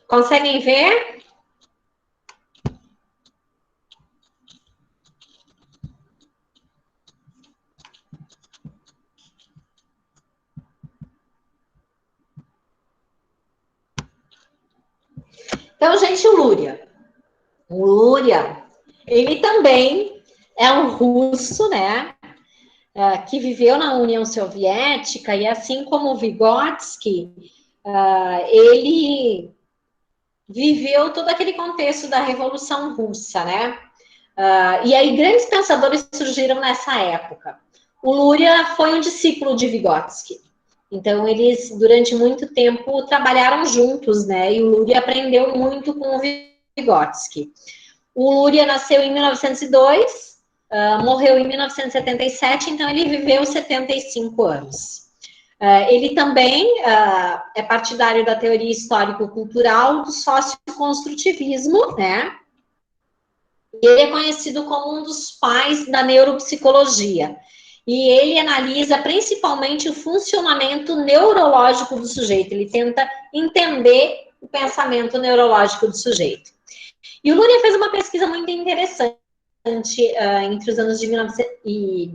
Conseguem ver? Então, gente, o Luria. O Luria, ele também é um russo, né? Que viveu na União Soviética, e assim como o Vygotsky, ele viveu todo aquele contexto da Revolução Russa, né? E aí grandes pensadores surgiram nessa época. O Luria foi um discípulo de Vygotsky. Então, eles, durante muito tempo, trabalharam juntos, né? E o Luria aprendeu muito com o Vygotsky. O Luria nasceu em 1902, morreu em 1977, então ele viveu 75 anos. Ele também é partidário da teoria histórico-cultural do socioconstrutivismo, né? Ele é conhecido como um dos pais da neuropsicologia. E ele analisa principalmente o funcionamento neurológico do sujeito. Ele tenta entender o pensamento neurológico do sujeito. E o Luria fez uma pesquisa muito interessante entre os anos de 1900 e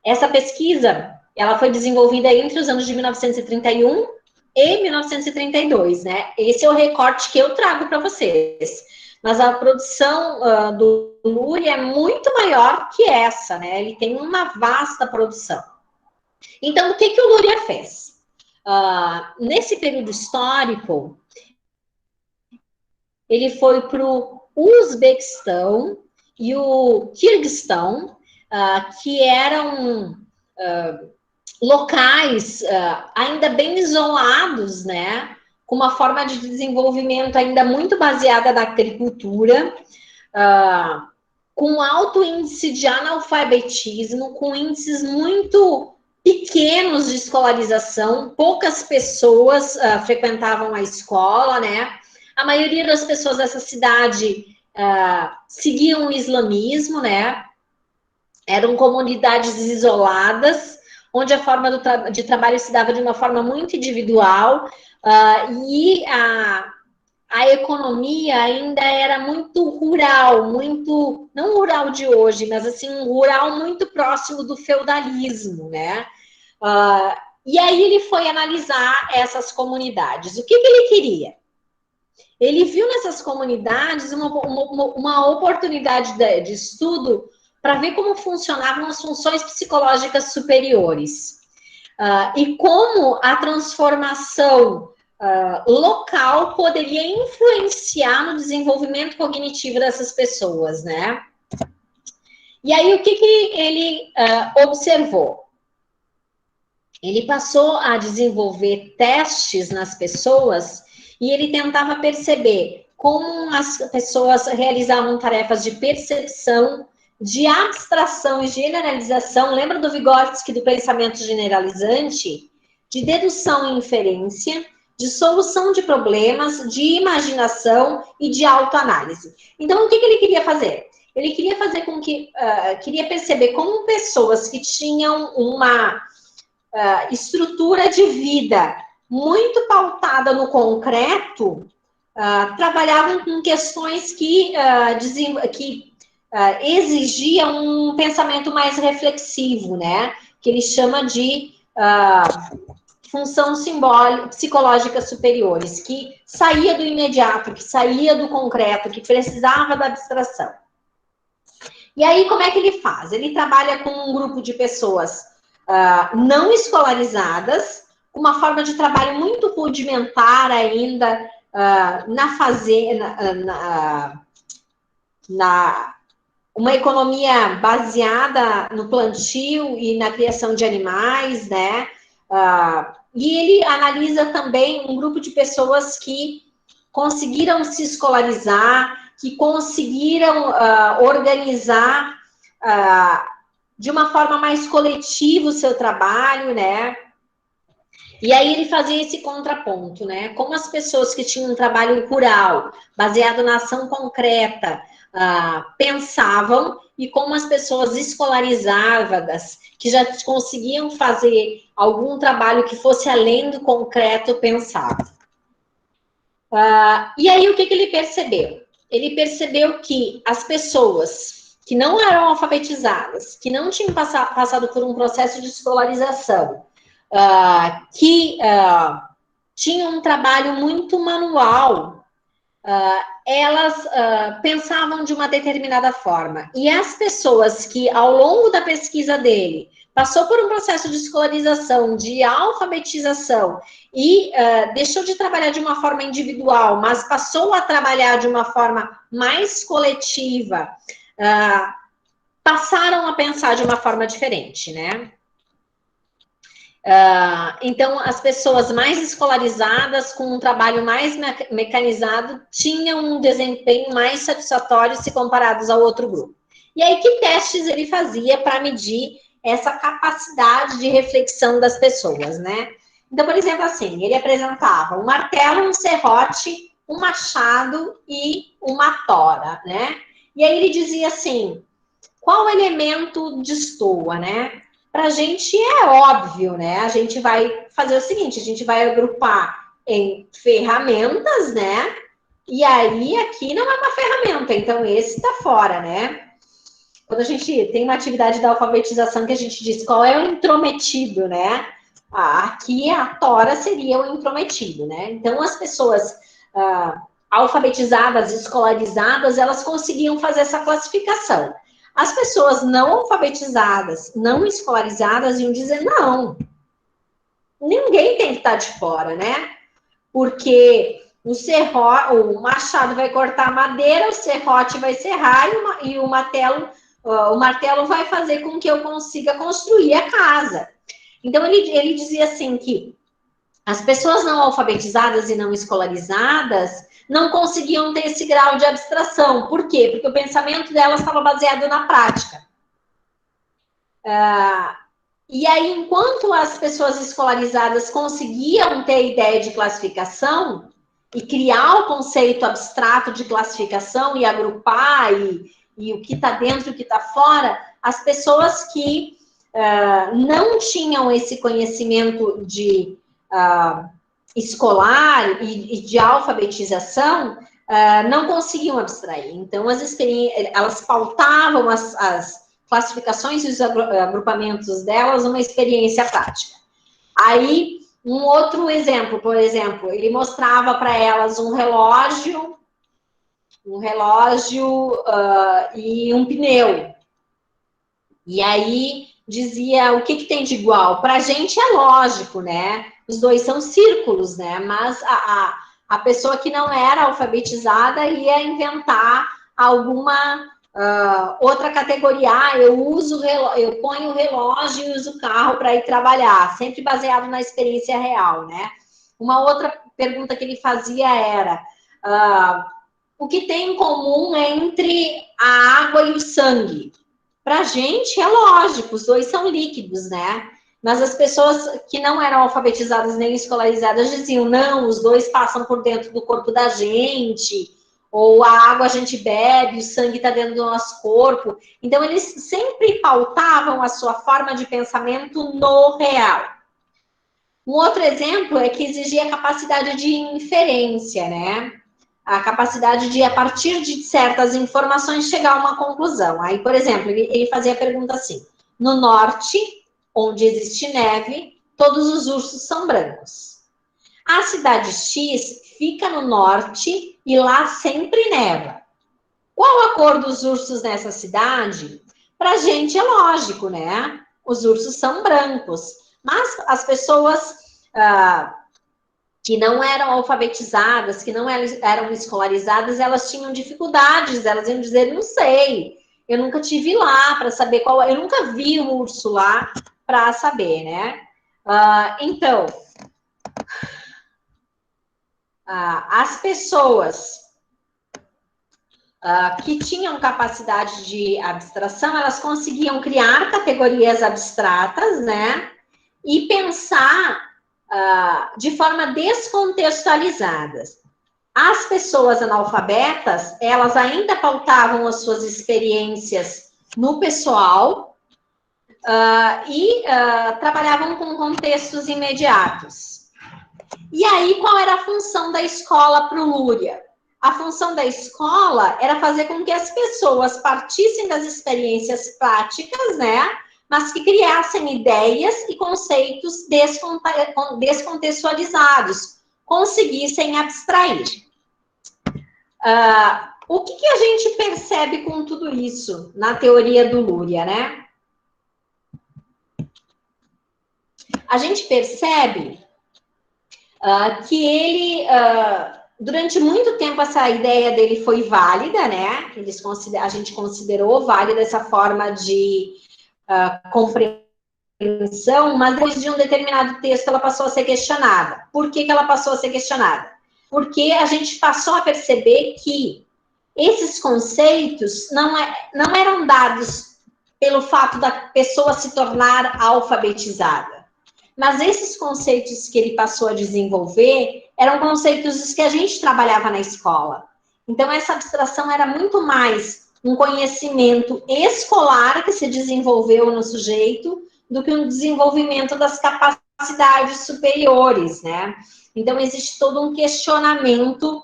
essa pesquisa, ela foi desenvolvida entre os anos de 1931 e 1932, né? Esse é o recorte que eu trago para vocês. Mas a produção do Luria é muito maior que essa, né? Ele tem uma vasta produção. Então, o que o Luria fez? Nesse período histórico, ele foi para o Uzbequistão e o Quirguistão, que eram locais ainda bem isolados, né? Com uma forma de desenvolvimento ainda muito baseada na agricultura, com alto índice de analfabetismo, com índices muito pequenos de escolarização, poucas pessoas frequentavam a escola, né? A maioria das pessoas dessa cidade seguiam o islamismo, né? Eram comunidades isoladas, onde a forma de trabalho se dava de uma forma muito individual, e a economia ainda era muito rural, muito, não rural de hoje, mas assim, um rural muito próximo do feudalismo, né? E aí ele foi analisar essas comunidades. O que ele queria? Ele viu nessas comunidades uma oportunidade de estudo para ver como funcionavam as funções psicológicas superiores. E como a transformação local poderia influenciar no desenvolvimento cognitivo dessas pessoas, né? E aí, o que ele observou? Ele passou a desenvolver testes nas pessoas e ele tentava perceber como as pessoas realizavam tarefas de percepção, de abstração e generalização. Lembra do Vygotsky, do pensamento generalizante? De dedução e inferência, de solução de problemas, de imaginação e de autoanálise. Então, o que ele queria fazer? Ele queria fazer com que... queria perceber como pessoas que tinham uma estrutura de vida muito pautada no concreto, trabalhavam com questões que exigiam um pensamento mais reflexivo, né? Que ele chama de função psicológica superiores, que saía do imediato, que saía do concreto, que precisava da abstração. E aí, como é que ele faz? Ele trabalha com um grupo de pessoas não escolarizadas, com uma forma de trabalho muito rudimentar ainda, uma economia baseada no plantio e na criação de animais, né? E ele analisa também um grupo de pessoas que conseguiram se escolarizar, que conseguiram organizar de uma forma mais coletiva o seu trabalho, né? E aí ele fazia esse contraponto, né? Como as pessoas que tinham um trabalho rural, baseado na ação concreta, pensavam e como as pessoas escolarizadas, que já conseguiam fazer algum trabalho que fosse além do concreto, pensavam. E aí, o que ele percebeu? Ele percebeu que as pessoas que não eram alfabetizadas, que não tinham passado por um processo de escolarização, que tinham um trabalho muito manual, elas pensavam de uma determinada forma. E as pessoas que, ao longo da pesquisa dele, passou por um processo de escolarização, de alfabetização, e deixou de trabalhar de uma forma individual, mas passou a trabalhar de uma forma mais coletiva, passaram a pensar de uma forma diferente, né? Então, as pessoas mais escolarizadas, com um trabalho mais mecanizado, tinham um desempenho mais satisfatório se comparados ao outro grupo. E aí, que testes ele fazia para medir essa capacidade de reflexão das pessoas, né? Então, por exemplo, assim, ele apresentava um martelo, um serrote, um machado e uma tora, né? E aí ele dizia assim, qual elemento destoa, né? Para a gente é óbvio, né? A gente vai fazer o seguinte, a gente vai agrupar em ferramentas, né? E aí aqui não é uma ferramenta, então esse está fora, né? Quando a gente tem uma atividade da alfabetização que a gente diz qual é o intrometido, né? Aqui a tora seria o intrometido, né? Então as pessoas alfabetizadas, escolarizadas, elas conseguiam fazer essa classificação. As pessoas não alfabetizadas, não escolarizadas, iam dizer, não, ninguém tem que estar de fora, né? Porque o machado vai cortar a madeira, o serrote vai serrar e o martelo vai fazer com que eu consiga construir a casa. Então, ele dizia assim que as pessoas não alfabetizadas e não escolarizadas não conseguiam ter esse grau de abstração. Por quê? Porque o pensamento delas estava baseado na prática. E aí, enquanto as pessoas escolarizadas conseguiam ter ideia de classificação e criar o conceito abstrato de classificação e agrupar e o que está dentro e o que está fora, as pessoas que não tinham esse conhecimento de escolar e de alfabetização, não conseguiam abstrair. Então, elas pautavam as classificações e os agrupamentos delas numa experiência prática. Aí, um outro exemplo, por exemplo, ele mostrava para elas um relógio e um pneu. E aí dizia o que tem de igual. Para a gente é lógico, né? Os dois são círculos, né? Mas a pessoa que não era alfabetizada ia inventar alguma outra categoria. Eu ponho o relógio e uso o carro para ir trabalhar, sempre baseado na experiência real, né? Uma outra pergunta que ele fazia era o que tem em comum entre a água e o sangue? Para a gente é lógico, os dois são líquidos, né? Mas as pessoas que não eram alfabetizadas nem escolarizadas diziam, não, os dois passam por dentro do corpo da gente, ou a água a gente bebe, o sangue está dentro do nosso corpo. Então, eles sempre pautavam a sua forma de pensamento no real. Um outro exemplo é que exigia capacidade de inferência, né? A capacidade de, a partir de certas informações, chegar a uma conclusão. Aí, por exemplo, ele fazia a pergunta assim, no norte, onde existe neve, todos os ursos são brancos. A cidade X fica no norte e lá sempre neva. Qual a cor dos ursos nessa cidade? Para a gente é lógico, né? Os ursos são brancos. Mas as pessoas que não eram alfabetizadas, que não eram escolarizadas, elas tinham dificuldades, elas iam dizer, não sei, eu nunca tive lá para saber qual, eu nunca vi um urso lá para saber, né? Então, as pessoas que tinham capacidade de abstração, elas conseguiam criar categorias abstratas, né? E pensar de forma descontextualizada. As pessoas analfabetas, elas ainda pautavam as suas experiências no pessoal e trabalhavam com contextos imediatos. E aí, qual era a função da escola para o Luria? A função da escola era fazer com que as pessoas partissem das experiências práticas, né? Mas que criassem ideias e conceitos descontextualizados, conseguissem abstrair. O que a gente percebe com tudo isso na teoria do Luria, né? A gente percebe que ele, durante muito tempo, essa ideia dele foi válida, né? A gente considerou válida essa forma de compreensão, mas depois de um determinado texto ela passou a ser questionada. Por que ela passou a ser questionada? Porque a gente passou a perceber que esses conceitos não eram dados pelo fato da pessoa se tornar alfabetizada. Mas esses conceitos que ele passou a desenvolver eram conceitos que a gente trabalhava na escola. Então, essa abstração era muito mais um conhecimento escolar que se desenvolveu no sujeito do que um desenvolvimento das capacidades superiores, né? Então, existe todo um questionamento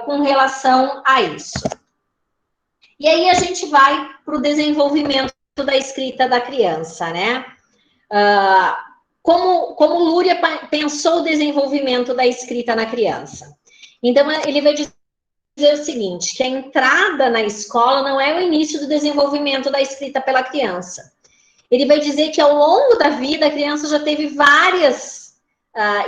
com relação a isso. E aí, a gente vai para o desenvolvimento da escrita da criança, né? Como Luria pensou o desenvolvimento da escrita na criança. Então, ele vai dizer o seguinte, que a entrada na escola não é o início do desenvolvimento da escrita pela criança. Ele vai dizer que ao longo da vida a criança já teve várias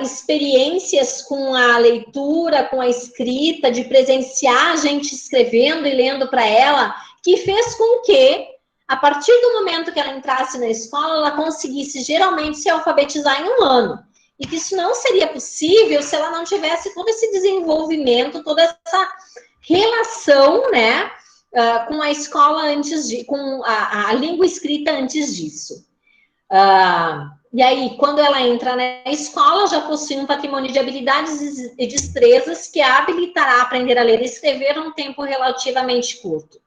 experiências com a leitura, com a escrita, de presenciar a gente escrevendo e lendo para ela, que fez com que, a partir do momento que ela entrasse na escola, ela conseguisse geralmente se alfabetizar em um ano. E que isso não seria possível se ela não tivesse todo esse desenvolvimento, toda essa relação, né, com a escola com a língua escrita antes disso. E aí, quando ela entra na escola, já possui um patrimônio de habilidades e destrezas que a habilitará a aprender a ler e escrever num tempo relativamente curto.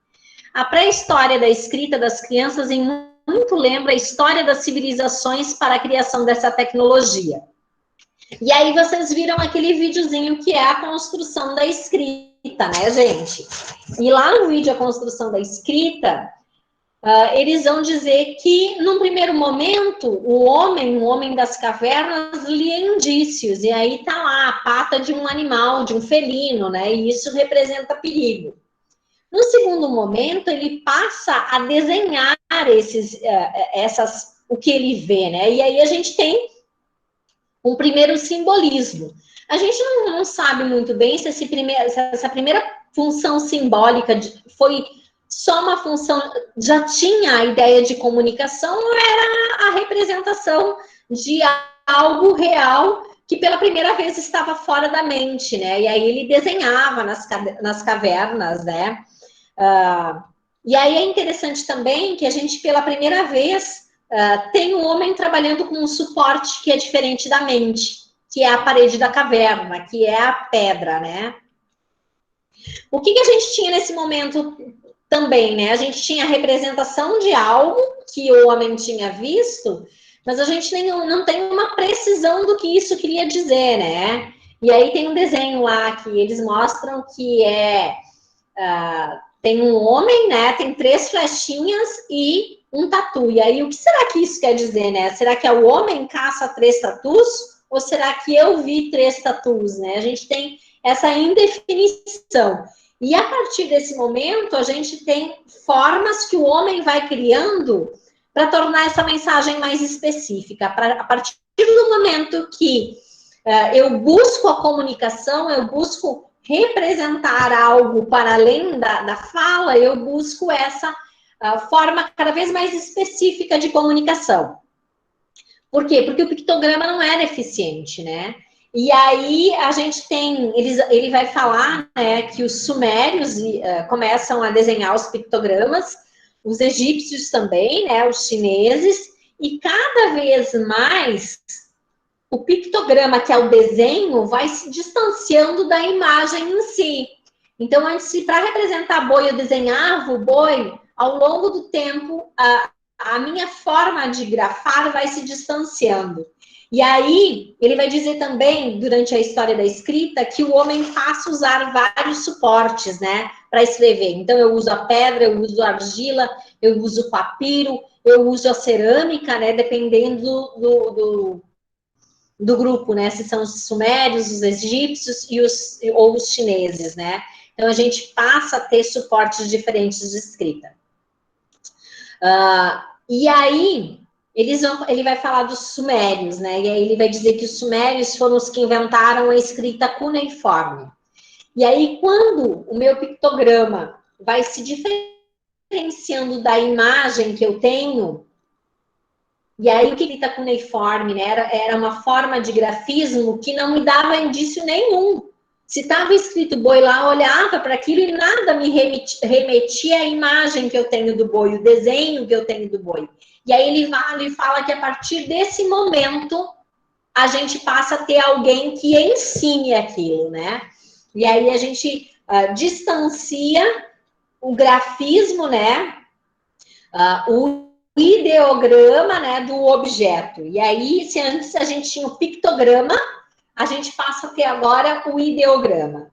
A pré-história da escrita das crianças em muito lembra a história das civilizações para a criação dessa tecnologia. E aí vocês viram aquele videozinho que é a construção da escrita, né, gente? E lá no vídeo A Construção da Escrita, eles vão dizer que, num primeiro momento, o homem das cavernas, lia indícios, e aí tá lá a pata de um animal, de um felino, né? E isso representa perigo. No segundo momento, ele passa a desenhar o que ele vê, né? E aí a gente tem um primeiro simbolismo. A gente não sabe muito bem se essa primeira função simbólica foi só uma função, já tinha a ideia de comunicação, ou era a representação de algo real que pela primeira vez estava fora da mente, né? E aí ele desenhava nas cavernas, né? E aí é interessante também que a gente, pela primeira vez, tem um homem trabalhando com um suporte que é diferente da mente, que é a parede da caverna, que é a pedra, né? O que a gente tinha nesse momento também, né? A gente tinha a representação de algo que o homem tinha visto, mas a gente não tem uma precisão do que isso queria dizer, né? E aí tem um desenho lá que eles mostram que tem um homem, né? Tem 3 flechinhas e um tatu. E aí, o que será que isso quer dizer, né? Será que é o homem caça 3 tatus? Ou será que eu vi 3 tatus, né? A gente tem essa indefinição. E a partir desse momento, a gente tem formas que o homem vai criando para tornar essa mensagem mais específica. A partir do momento que eu busco a comunicação, eu busco representar algo para além da fala, eu busco essa forma cada vez mais específica de comunicação. Por quê? Porque o pictograma não era eficiente, né? E aí a gente tem, ele vai falar, né, que os sumérios começam a desenhar os pictogramas, os egípcios também, né, os chineses, e cada vez mais o pictograma, que é o desenho, vai se distanciando da imagem em si. Então, antes, para representar boi, eu desenhava o boi, ao longo do tempo, a minha forma de grafar vai se distanciando. E aí, ele vai dizer também, durante a história da escrita, que o homem passa a usar vários suportes, né, para escrever. Então, eu uso a pedra, eu uso a argila, eu uso o papiro, eu uso a cerâmica, né, dependendo do grupo, né, se são os sumérios, os egípcios ou os chineses, né. Então, a gente passa a ter suportes diferentes de escrita. E aí, ele vai falar dos sumérios, né? E aí ele vai dizer que os sumérios foram os que inventaram a escrita cuneiforme. E aí, quando o meu pictograma vai se diferenciando da imagem que eu tenho, e aí o que escrita cuneiforme, né? Era uma forma de grafismo que não me dava indício nenhum. Se estava escrito boi lá, eu olhava para aquilo e nada me remetia à imagem que eu tenho do boi, o desenho que eu tenho do boi. E aí ele fala que a partir desse momento a gente passa a ter alguém que ensine aquilo, né? E aí a gente distancia o grafismo, né? O ideograma, né, do objeto. E aí, se antes a gente tinha o pictograma, a gente passa a ter agora o ideograma.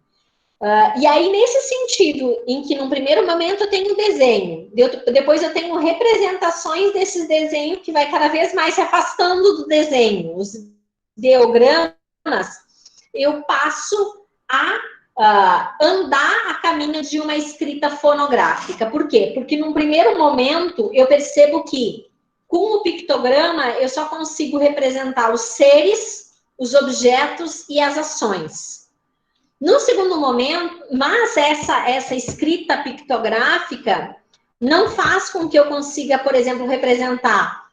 E aí, nesse sentido, em que no primeiro momento eu tenho desenho, depois eu tenho representações desses desenhos que vai cada vez mais se afastando do desenho. Os ideogramas, eu passo a andar a caminho de uma escrita fonográfica. Por quê? Porque num primeiro momento eu percebo que com o pictograma eu só consigo representar os seres, os objetos e as ações. No segundo momento, mas essa escrita pictográfica não faz com que eu consiga, por exemplo, representar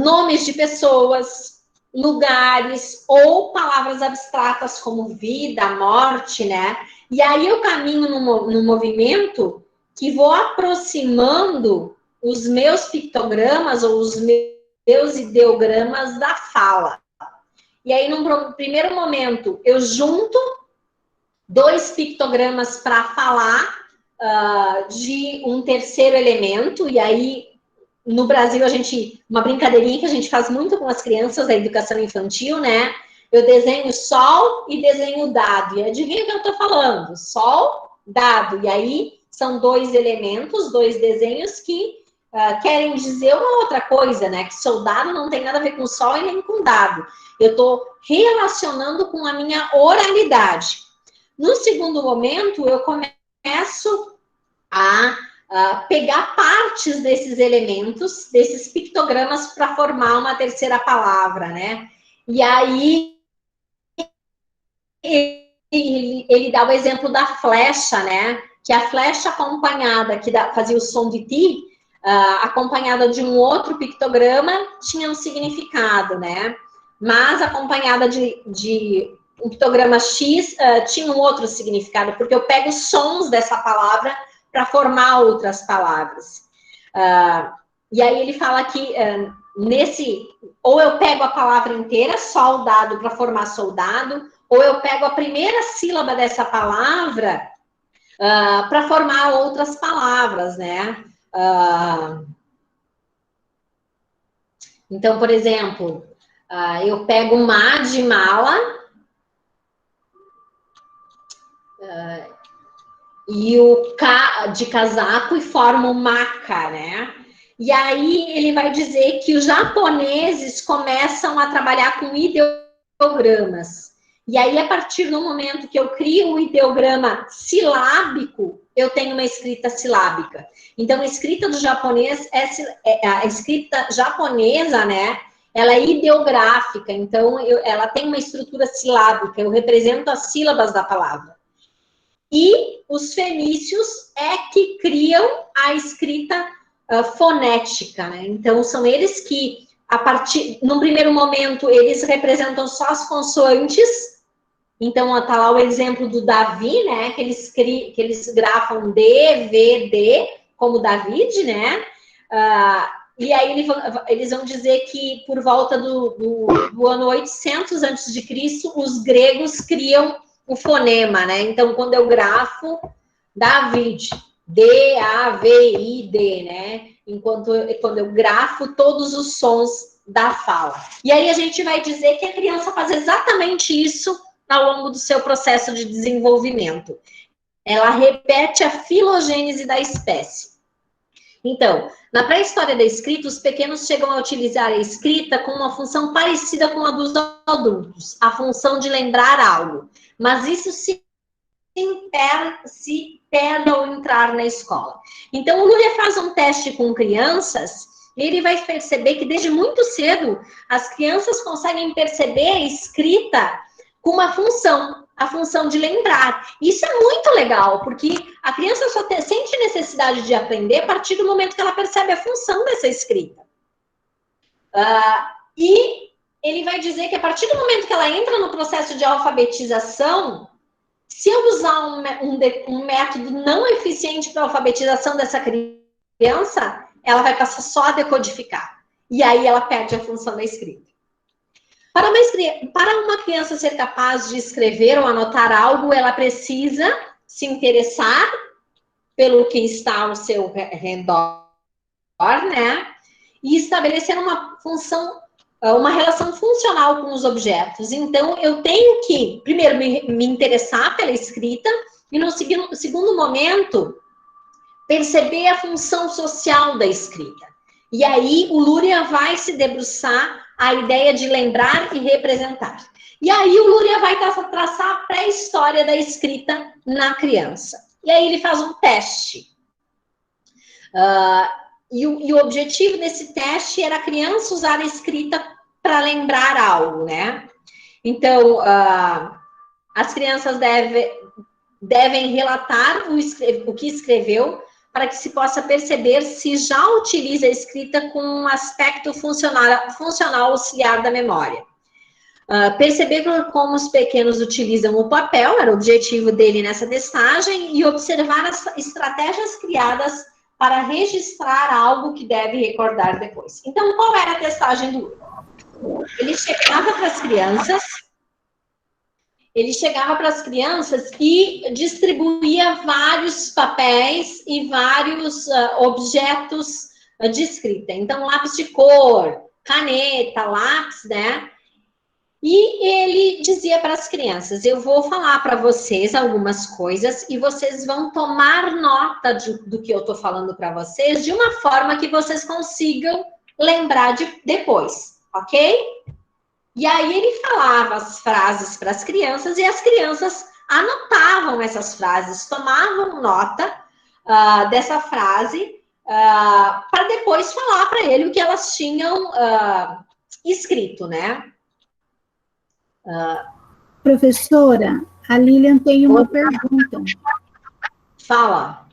nomes de pessoas, lugares ou palavras abstratas como vida, morte, né? E aí eu caminho no movimento que vou aproximando os meus pictogramas ou os meus ideogramas da fala. E aí, num primeiro momento, eu junto 2 pictogramas para falar de um terceiro elemento, e aí, no Brasil, uma brincadeirinha que a gente faz muito com as crianças da educação infantil, né? Eu desenho sol e desenho dado, e adivinha o que eu estou falando? Sol, dado, e aí são 2 elementos, 2 desenhos que querem dizer uma outra coisa, né? Que soldado não tem nada a ver com sol e nem com dado. Eu estou relacionando com a minha oralidade. No segundo momento, eu começo a pegar partes desses elementos, desses pictogramas, para formar uma terceira palavra, né? E aí, ele dá o exemplo da flecha, né? Que a flecha acompanhada, que fazia o som de ti, acompanhada de um outro pictograma, tinha um significado, né? Mas acompanhada de um pictograma X tinha um outro significado, porque eu pego os sons dessa palavra para formar outras palavras. E aí ele fala que ou eu pego a palavra inteira, soldado, para formar soldado, ou eu pego a primeira sílaba dessa palavra para formar outras palavras, né? Então, por exemplo, eu pego má de mala, e o K de casaco e forma o maca, né? E aí ele vai dizer que os japoneses começam a trabalhar com ideogramas. E aí, a partir do momento que eu crio o ideograma silábico, eu tenho uma escrita silábica. Então, a escrita do japonês a escrita japonesa, né? Ela é ideográfica, então ela tem uma estrutura silábica, eu represento as sílabas da palavra. E os fenícios é que criam a escrita fonética, né? Então, são eles que, num primeiro momento, eles representam só as consoantes. Então, está lá o exemplo do Davi, né? Que eles grafam D, V, D, como David, né? E aí eles vão dizer que por volta do ano 800 a.C., os gregos criam o fonema, né? Então, quando eu grafo David, D-A-V-I-D, né? Quando eu grafo todos os sons da fala. E aí a gente vai dizer que a criança faz exatamente isso ao longo do seu processo de desenvolvimento. Ela repete a filogênese da espécie. Então, na pré-história da escrita, os pequenos chegam a utilizar a escrita com uma função parecida com a dos adultos, a função de lembrar algo. Mas isso se perde ao entrar na escola. Então, o Luria faz um teste com crianças e ele vai perceber que desde muito cedo as crianças conseguem perceber a escrita com uma função, a função de lembrar. Isso é muito legal, porque a criança só sente necessidade de aprender a partir do momento que ela percebe a função dessa escrita. E ele vai dizer que a partir do momento que ela entra no processo de alfabetização, se eu usar um método não eficiente para a alfabetização dessa criança, ela vai passar só a decodificar. E aí ela perde a função da escrita. Para uma criança ser capaz de escrever ou anotar algo, ela precisa se interessar pelo que está ao seu redor, né? E estabelecer uma função, uma relação funcional com os objetos. Então, eu tenho que, primeiro, me interessar pela escrita e, no segundo momento, perceber a função social da escrita. E aí, o Luria vai se debruçar a ideia de lembrar e representar. E aí, o Luria vai traçar a pré-história da escrita na criança. E aí, ele faz um teste. E o objetivo desse teste era a criança usar a escrita para lembrar algo, né? Então, as crianças devem relatar o que escreveu para que se possa perceber se já utiliza a escrita com um aspecto funcional auxiliar da memória. Perceber como os pequenos utilizam o papel, era o objetivo dele nessa testagem, e observar as estratégias criadas para registrar algo que deve recordar depois. Então, qual era a testagem do Luria? Ele chegava para as crianças e distribuía vários papéis e vários objetos de escrita. Então, lápis de cor, caneta, lápis, né? E ele dizia para as crianças, eu vou falar para vocês algumas coisas e vocês vão tomar nota do que eu estou falando para vocês de uma forma que vocês consigam lembrar depois, ok? E aí ele falava as frases para as crianças e as crianças anotavam essas frases, tomavam nota dessa frase para depois falar para ele o que elas tinham escrito, né? Professora, a Lilian tem uma pergunta. Fala.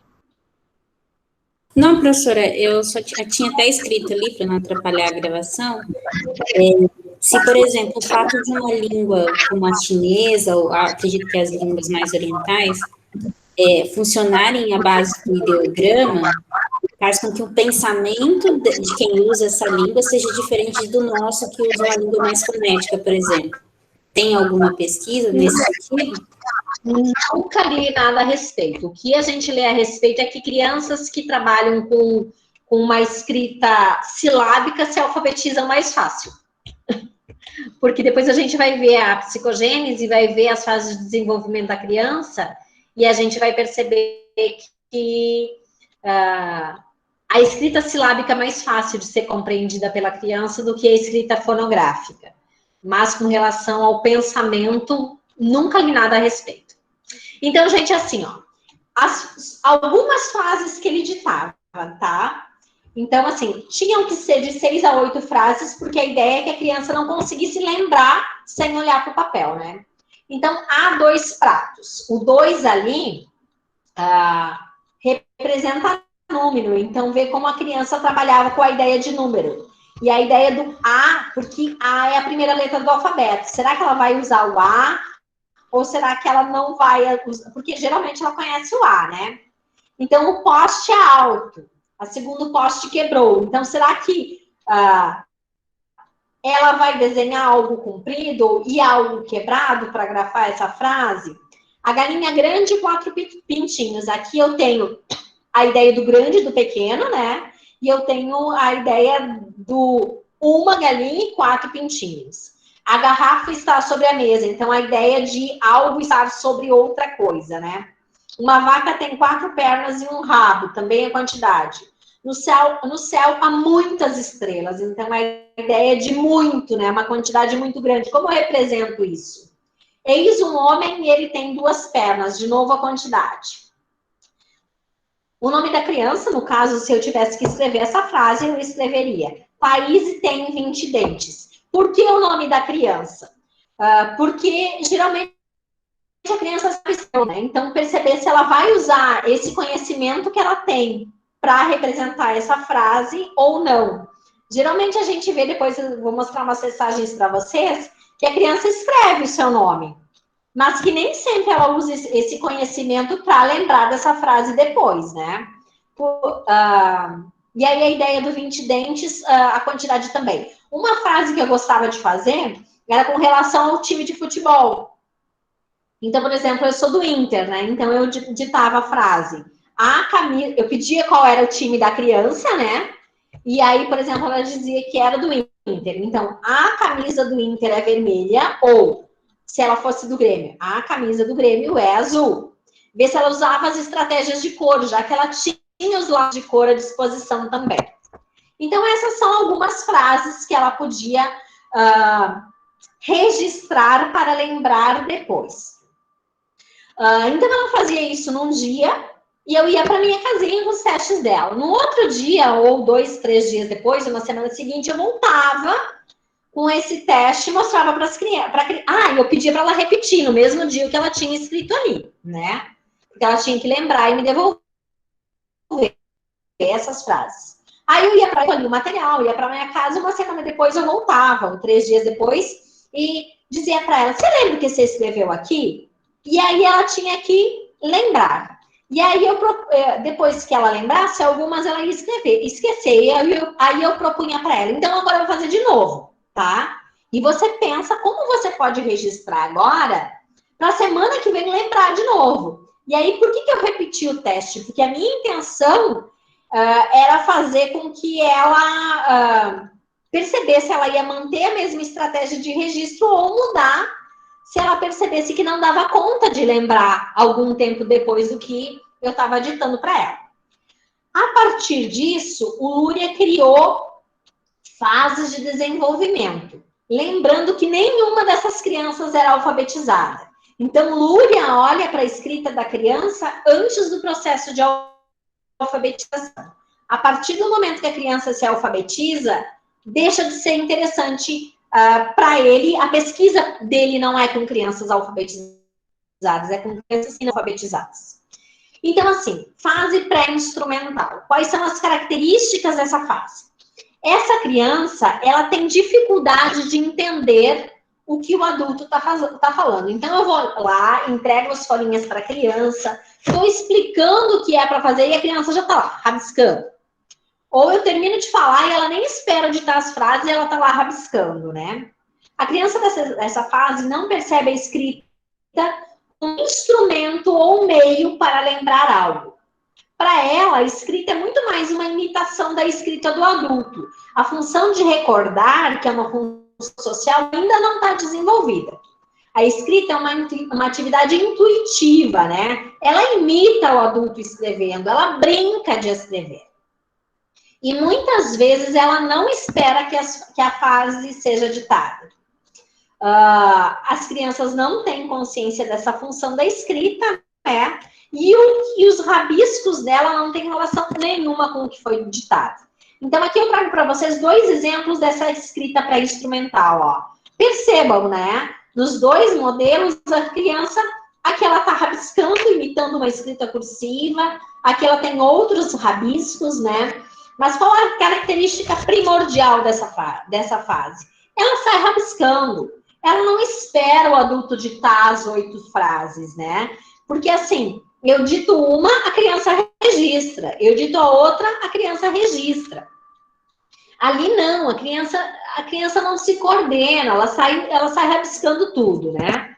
Não, professora, eu só tinha até escrito ali, para não atrapalhar a gravação, se, por exemplo, o fato de uma língua como a chinesa, ou acredito que as línguas mais orientais, funcionarem à base do ideograma, faz com que o pensamento de quem usa essa língua seja diferente do nosso, que usa uma língua mais fonética, por exemplo. Tem alguma pesquisa nesse sentido? Nunca li nada a respeito. O que a gente lê a respeito é que crianças que trabalham com uma escrita silábica se alfabetizam mais fácil. Porque depois a gente vai ver a psicogênese, vai ver as fases de desenvolvimento da criança, e a gente vai perceber que a escrita silábica é mais fácil de ser compreendida pela criança do que a escrita fonográfica. Mas com relação ao pensamento, nunca li nada a respeito. Então, gente, assim, ó, algumas frases que ele ditava, tá? Então, assim, tinham que ser de 6 a 8 frases, porque a ideia é que a criança não conseguisse lembrar sem olhar para o papel, né? Então, há 2 pratos. O 2 ali representa número, então vê como a criança trabalhava com a ideia de número. E a ideia do A, porque A é a primeira letra do alfabeto. Será que ela vai usar o A? Ou será que ela não vai usar? Porque geralmente ela conhece o A, né? Então, o poste é alto. A segundo poste quebrou. Então, será que ela vai desenhar algo comprido e algo quebrado para grafar essa frase? A galinha grande e 4 pintinhos. Aqui eu tenho a ideia do grande e do pequeno, né? E eu tenho a ideia do uma galinha e 4 pintinhos. A garrafa está sobre a mesa, então a ideia de algo estar sobre outra coisa, né? Uma vaca tem 4 pernas e um rabo, também a quantidade. No céu há muitas estrelas, então a ideia de muito, né? Uma quantidade muito grande. Como eu represento isso? Eis um homem e ele tem 2 pernas, de novo a quantidade. O nome da criança, no caso, se eu tivesse que escrever essa frase, eu escreveria: Thaís tem 20 dentes. Por que o nome da criança? Porque geralmente a criança sabe, né? Então, perceber se ela vai usar esse conhecimento que ela tem para representar essa frase ou não. Geralmente a gente vê, depois eu vou mostrar umas mensagens para vocês, que a criança escreve o seu nome, mas que nem sempre ela usa esse conhecimento para lembrar dessa frase depois, né? E aí a ideia do 20 dentes, a quantidade também. Uma frase que eu gostava de fazer era com relação ao time de futebol. Então, por exemplo, eu sou do Inter, né? Então eu ditava a frase. Eu pedia qual era o time da criança, né? E aí, por exemplo, ela dizia que era do Inter. Então, a camisa do Inter é vermelha, ou se ela fosse do Grêmio, a camisa do Grêmio é azul. Ver se ela usava as estratégias de cor, já que ela tinha os lados de cor à disposição também. Então, essas são algumas frases que ela podia registrar para lembrar depois. Então, ela fazia isso num dia e eu ia para minha casinha com os testes dela. No outro dia, ou 2, 3 dias depois, uma semana seguinte, eu voltava com esse teste e mostrava para as crianças. Eu pedia para ela repetir no mesmo dia o que ela tinha escrito ali, né? Porque ela tinha que lembrar e me devolver essas frases. Aí eu ia para o material, ia para minha casa, uma semana depois eu voltava, ou 3 dias depois, e dizia para ela: você lembra o que você escreveu aqui? E aí ela tinha que lembrar. E aí depois que ela lembrasse, algumas ela ia esquecer. E aí eu propunha para ela: então agora eu vou fazer de novo, tá? E você pensa como você pode registrar agora para a semana que vem lembrar de novo. E aí, por que eu repeti o teste? Porque a minha intenção era fazer com que ela percebesse se ela ia manter a mesma estratégia de registro ou mudar se ela percebesse que não dava conta de lembrar algum tempo depois do que eu estava ditando para ela. A partir disso, o Luria criou fases de desenvolvimento, lembrando que nenhuma dessas crianças era alfabetizada. Então, Luria olha para a escrita da criança antes do processo de alfabetização. A partir do momento que a criança se alfabetiza, deixa de ser interessante para ele. A pesquisa dele não é com crianças alfabetizadas, é com crianças alfabetizadas. Então, assim, fase pré-instrumental. Quais são as características dessa fase? Essa criança, ela tem dificuldade de entender o que o adulto está falando. Então, eu vou lá, entrego as folhinhas para a criança, estou explicando o que é para fazer e a criança já está lá, rabiscando. Ou eu termino de falar e ela nem espera ditar as frases e ela está lá rabiscando, né? A criança dessa fase não percebe a escrita como um instrumento ou meio para lembrar algo. Para ela, a escrita é muito mais uma imitação da escrita do adulto. A função de recordar, que é uma função social, ainda não está desenvolvida. A escrita é uma atividade intuitiva, né? Ela imita o adulto escrevendo, ela brinca de escrever. E muitas vezes ela não espera que a frase seja ditada. As crianças não têm consciência dessa função da escrita, né? E os rabiscos dela não têm relação nenhuma com o que foi ditado. Então, aqui eu trago para vocês 2 exemplos dessa escrita pré-instrumental, ó. Percebam, né? Nos 2 modelos, a criança, aqui ela está rabiscando, imitando uma escrita cursiva, aqui ela tem outros rabiscos, né? Mas qual é a característica primordial dessa fase? Ela sai rabiscando. Ela não espera o adulto ditar as 8 frases, né? Porque, assim, Eu dito uma, a criança registra. Eu dito a outra, a criança registra. Ali não, a criança não se coordena, ela sai rabiscando tudo, né?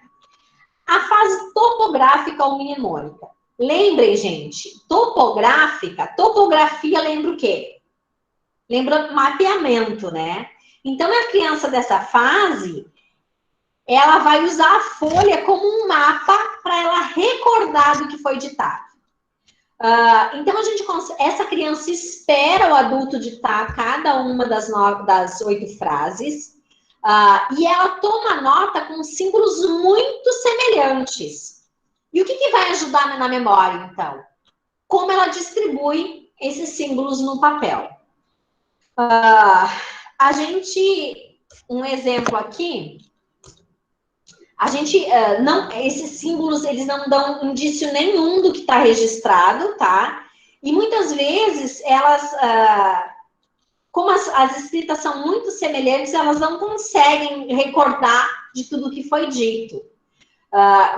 A fase topográfica ou mnemônica. Lembrem, gente, topografia lembra o quê? Lembra mapeamento, né? Então, a criança dessa fase, ela vai usar a folha como um mapa para ela recordar do que foi ditado. Então, essa criança espera o adulto ditar cada uma das 8 frases e ela toma nota com símbolos muito semelhantes. E o que vai ajudar na memória, então? Como ela distribui esses símbolos no papel. Um exemplo aqui, esses símbolos, eles não dão indício nenhum do que está registrado, tá? E muitas vezes, como as escritas são muito semelhantes, elas não conseguem recordar de tudo que foi dito.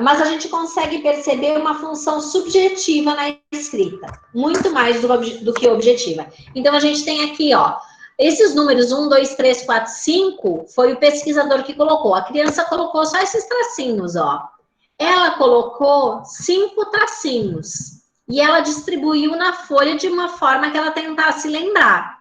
Mas a gente consegue perceber uma função subjetiva na escrita, muito mais do que objetiva. Então, a gente tem aqui, ó, esses números 1, 2, 3, 4, 5, foi o pesquisador que colocou. A criança colocou só esses tracinhos, ó. Ela colocou 5 tracinhos. E ela distribuiu na folha de uma forma que ela tentasse lembrar.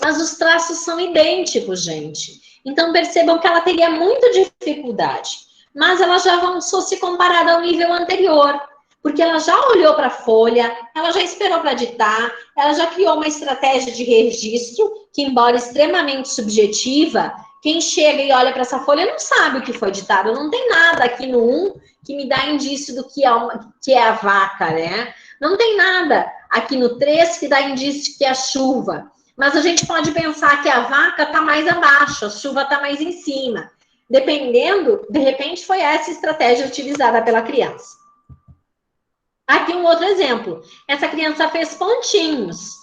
Mas os traços são idênticos, gente. Então, percebam que ela teria muita dificuldade. Mas ela já avançou se comparada ao nível anterior. Porque ela já olhou para a folha, ela já esperou para ditar, ela já criou uma estratégia de registro, que, embora extremamente subjetiva, quem chega e olha para essa folha não sabe o que foi ditado. Não tem nada aqui no 1 que me dá indício do que é a vaca, né? Não tem nada aqui no 3 que dá indício que é a chuva. Mas a gente pode pensar que a vaca está mais abaixo, a chuva está mais em cima. Dependendo, de repente, foi essa estratégia utilizada pela criança. Aqui um outro exemplo. Essa criança fez pontinhos.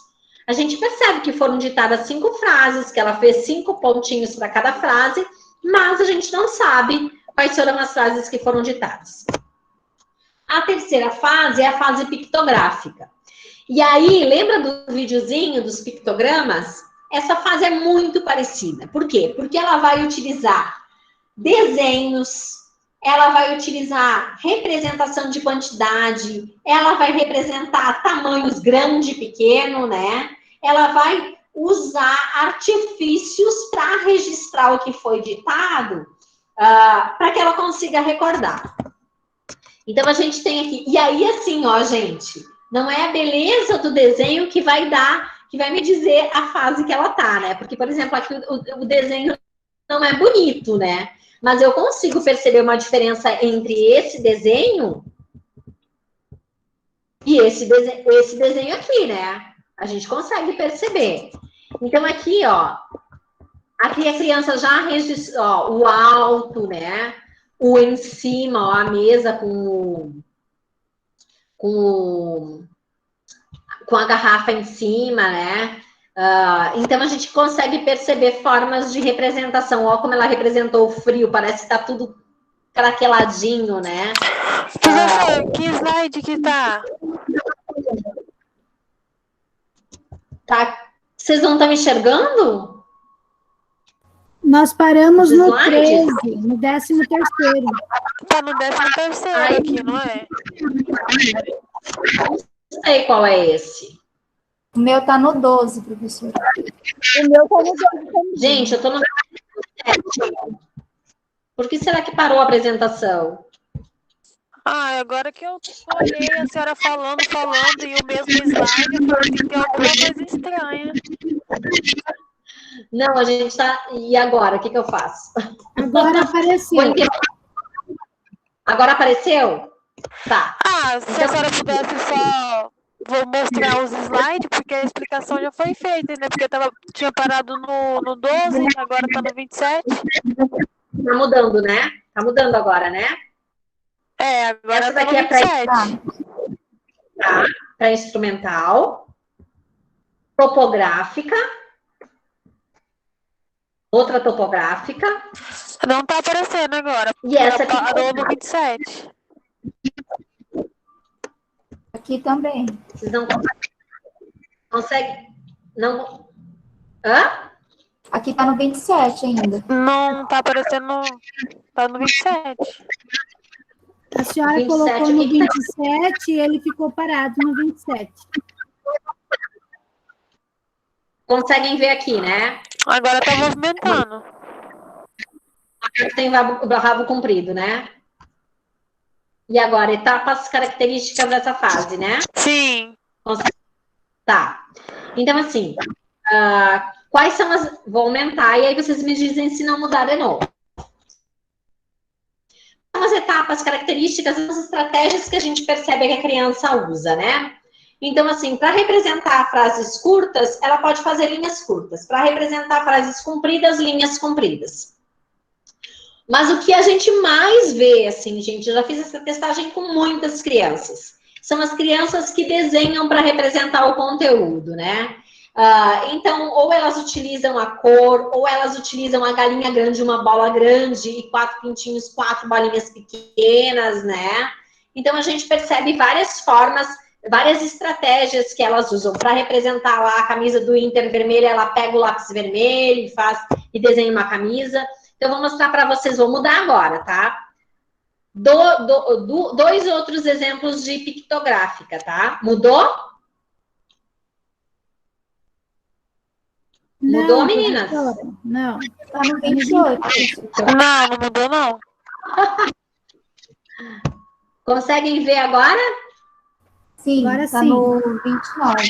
A gente percebe que foram ditadas 5 frases, que ela fez 5 pontinhos para cada frase, mas a gente não sabe quais foram as frases que foram ditadas. A terceira fase é a fase pictográfica. E aí, lembra do videozinho dos pictogramas? Essa fase é muito parecida. Por quê? Porque ela vai utilizar desenhos, ela vai utilizar representação de quantidade, ela vai representar tamanhos grande e pequeno, né? Ela vai usar artifícios para registrar o que foi ditado, para que ela consiga recordar. Então, a gente tem aqui... E aí, assim, ó, gente, não é a beleza do desenho que vai me dizer a fase que ela tá, né? Porque, por exemplo, aqui o desenho não é bonito, né? Mas eu consigo perceber uma diferença entre esse desenho e esse desenho aqui, né? A gente consegue perceber. Então, aqui, ó, aqui a criança já registrou, ó, o alto, né? O em cima, ó, a mesa com a garrafa em cima, né? Então, a gente consegue perceber formas de representação. Olha como ela representou o frio, parece que tá tudo craqueladinho, né? Professor, que slide que tá? Vocês não estão enxergando? Nós paramos no 13, no 13º. Tá no 13º aqui, não é? Não sei qual é esse. O meu tá no 12, professora. O meu tá no 12 também. Gente, eu tô no 7. Por que será que parou a apresentação? Agora que eu olhei a senhora falando e o mesmo slide, eu falei que tem alguma coisa estranha. Não, a gente tá... E agora? O que eu faço? Agora apareceu. Agora apareceu? Tá. Se a senhora pudesse só... Vou mostrar os slides, porque a explicação já foi feita, né? Porque tinha parado no 12, agora tá no 27. Tá mudando, né? Tá mudando agora, né? Agora essa tá daqui no 27. Tá, para instrumental. Topográfica. Outra topográfica. Não tá aparecendo agora. E essa aqui parou no 27. Aqui também. Vocês não conseguem? Não. Hã? Aqui tá no 27 ainda. Não tá aparecendo. Tá no 27. A senhora 27, colocou o no que que tá- 27 e ele ficou parado no 27. Conseguem ver aqui, né? Agora tá movimentando. Tem rabo comprido, né? E agora, etapas características dessa fase, né? Sim. Tá. Então, assim, quais são as... Vou aumentar e aí vocês me dizem se não mudar de novo. São as etapas características, as estratégias que a gente percebe que a criança usa, né? Então, assim, para representar frases curtas, ela pode fazer linhas curtas. Para representar frases compridas, linhas compridas. Mas o que a gente mais vê, assim, gente, eu já fiz essa testagem com muitas crianças. São as crianças que desenham para representar o conteúdo, né? Então, ou elas utilizam a cor, ou elas utilizam a galinha grande, uma bola grande, e 4 pintinhos, 4 bolinhas pequenas, né? Então, a gente percebe várias formas, várias estratégias que elas usam para representar lá a camisa do Inter vermelha, ela pega o lápis vermelho e desenha uma camisa. Então, eu vou mostrar para vocês, vou mudar agora, tá? Dois outros exemplos de pictográfica, tá? Mudou? Mudou, Não, meninas? professora, não. Tá no 28, professora. Não mudou, não. Conseguem ver agora? Sim, Agora tá sim. no 29.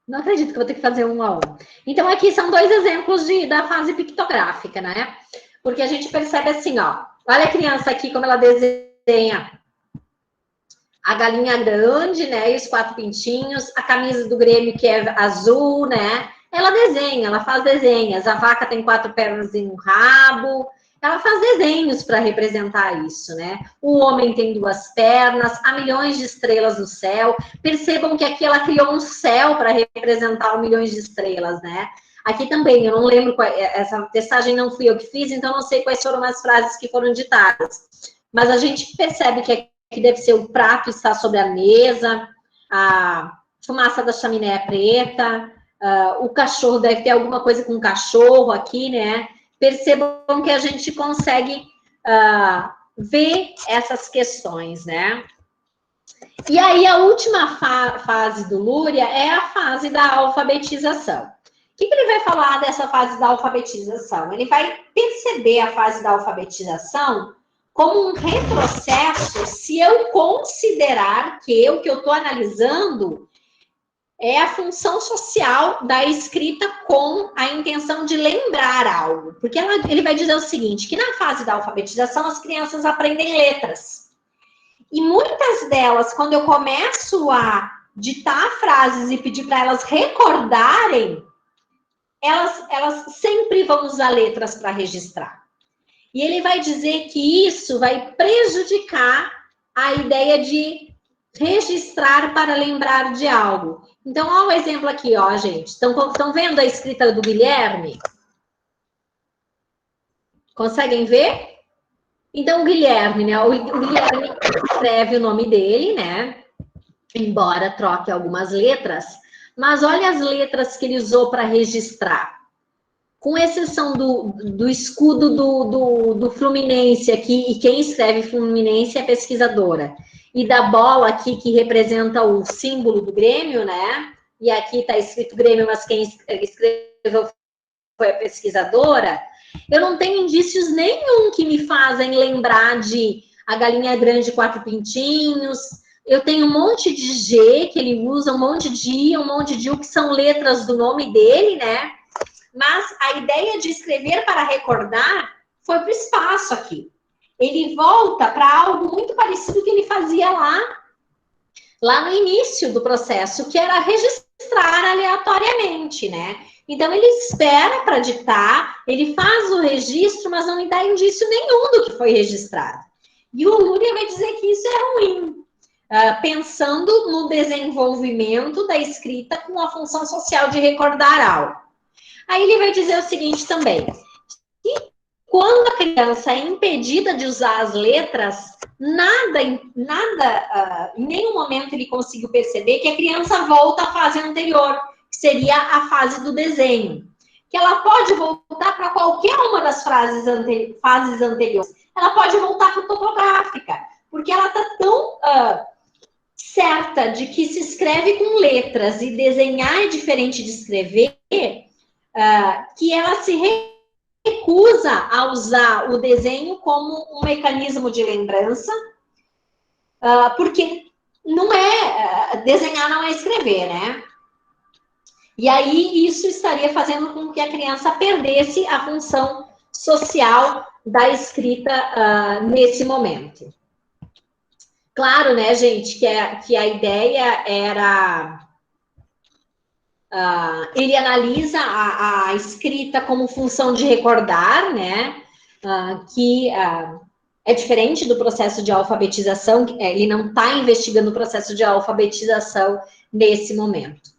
Não acredito que eu vou ter que fazer um a um. Então, aqui são dois exemplos da fase pictográfica, né? Porque a gente percebe assim, ó. Olha a criança aqui, como ela desenha a galinha grande, né? E os 4 pintinhos. A camisa do Grêmio, que é azul, né? Ela desenha, ela faz desenhos. A vaca tem 4 pernas e um rabo. Ela faz desenhos para representar isso, né? O homem tem 2 pernas, há milhões de estrelas no céu. Percebam que aqui ela criou um céu para representar milhões de estrelas, né? Aqui também, eu não lembro, essa testagem não fui eu que fiz, então não sei quais foram as frases que foram ditadas. Mas a gente percebe que aqui deve ser o prato está sobre a mesa, a fumaça da chaminé é preta, o cachorro deve ter alguma coisa com cachorro aqui, né? Percebam que a gente consegue ver essas questões, né? E aí, a última fase do Luria é a fase da alfabetização. O que ele vai falar dessa fase da alfabetização? Ele vai perceber a fase da alfabetização como um retrocesso se eu considerar que o que eu estou analisando é a função social da escrita com a intenção de lembrar algo. Porque ele vai dizer o seguinte, que na fase da alfabetização as crianças aprendem letras. E muitas delas, quando eu começo a ditar frases e pedir para elas recordarem, elas sempre vão usar letras para registrar. E ele vai dizer que isso vai prejudicar a ideia de registrar para lembrar de algo. Então, olha o exemplo aqui, ó, gente. Estão vendo a escrita do Guilherme? Conseguem ver? Então, o Guilherme, né? O Guilherme escreve o nome dele, né? Embora troque algumas letras. Mas olha as letras que ele usou para registrar. Com exceção do escudo do Fluminense aqui, e quem escreve Fluminense é a pesquisadora. E da bola aqui, que representa o símbolo do Grêmio, né? E aqui está escrito Grêmio, mas quem escreveu foi a pesquisadora. Eu não tenho indícios nenhum que me fazem lembrar de a galinha grande 4 pintinhos. Eu tenho um monte de G que ele usa, um monte de I, um monte de U, que são letras do nome dele, né? Mas a ideia de escrever para recordar foi para o espaço aqui. Ele volta para algo muito parecido que ele fazia lá no início do processo, que era registrar aleatoriamente, né? Então, ele espera para ditar, ele faz o registro, mas não me dá indício nenhum do que foi registrado. E o Luria vai dizer que isso é ruim, pensando no desenvolvimento da escrita com a função social de recordar algo. Aí ele vai dizer o seguinte também, que quando a criança é impedida de usar as letras, nada, em nenhum momento ele conseguiu perceber que a criança volta à fase anterior, que seria a fase do desenho. Que ela pode voltar para qualquer uma das fases anteriores. Ela pode voltar para a topográfica, porque ela está tão certa de que se escreve com letras e desenhar é diferente de escrever, que ela se recusa a usar o desenho como um mecanismo de lembrança, porque desenhar não é escrever, né? E aí isso estaria fazendo com que a criança perdesse a função social da escrita nesse momento. Claro, né, gente, que a ideia era... ele analisa a escrita como função de recordar, né? Que é diferente do processo de alfabetização, ele não está investigando o processo de alfabetização nesse momento.